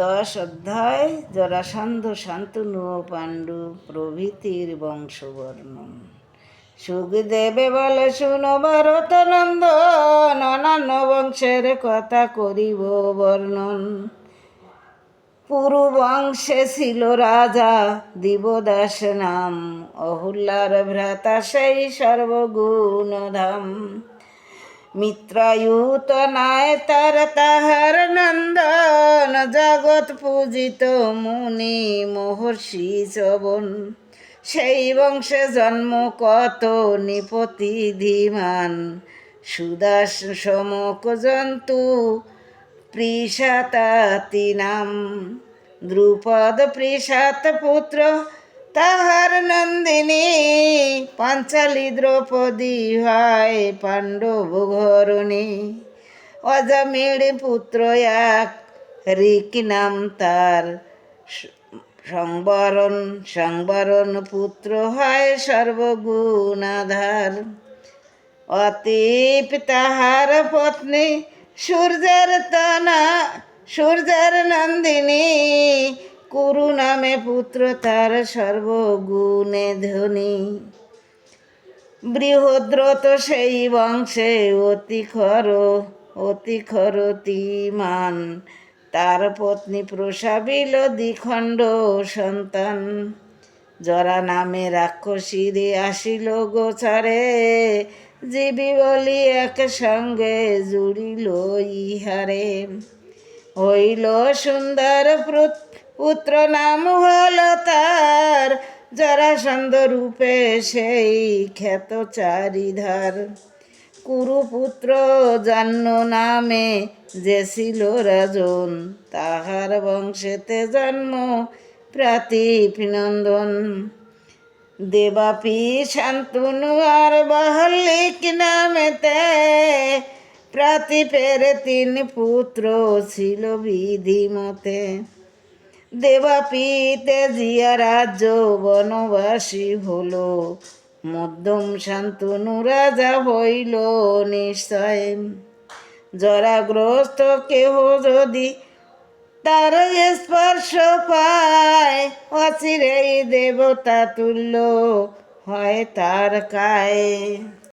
10 অধ্যায় জরাসন্ধ শান্তনু ও পাণ্ডু প্রভৃতির বংশবর্ণন। সুখদেবে বলে, শুনো ভরত নন্দন, অন্যান্য বংশের কথা করিব বর্ণন। পুরু বংশে ছিল রাজা দিবদাস নাম, অহুল্লার ভ্রাতা সেই সর্বগুণধাম। মিত্রায়ুত নায় তাহার নন্দন, জগৎ পূজিত মুনি মহর্ষি শ্রবণ। সেই বংশে জন্ম কত নিপতি ধীমান, সুদাস সমক জন্তু পৃষাতাতি নাম। দ্রুপদ পৃষাত পুত্র তাহার নন্দিনী, পাঞ্চালী দ্রৌপদী হয় পাণ্ডব ঘরণী। অজামিল পুত্র এক ঋক নাম তার, সংবরণ পুত্র হয় সর্বগুণাধার। অতীপ তাহার পত্নী সূর্যের নন্দিনী, কুরু নামে পুত্র তার সর্বগুণে ধনী। বৃহদ্রত সেই বংশে অতি খরতিমান, তার পত্নী প্রসাবিল দ্বিখণ্ড সন্তান। জরা নামে রাক্ষসীরে আসিল গোচরে, জীবী বলি এক সঙ্গে জুড়িল ইহারে। হইল সুন্দর পুত্র নাম হল তার, জরাসন্ধ রূপে সেই খ্যাত চারিধার। কুরুপুত্র জাহ্নু নামে যে ছিল রাজন, তাহার বংশেতে জন্ম প্রাতিপনন্দন। দেবাপী শান্তনু আর বাহ্লিক নামেতে, প্রাতিপের 3 পুত্র ছিল বিধিমতে। দেবাপীতে জিয়া রাজ্য বনবাসী হলো, মধ্যম শান্তনু রাজা হইল নিশ্চয়। জরাগ্রস্ত কেহ যদি তার স্পর্শ পায়, অচিরেই দেবতা তুল্য হয় তার কায়।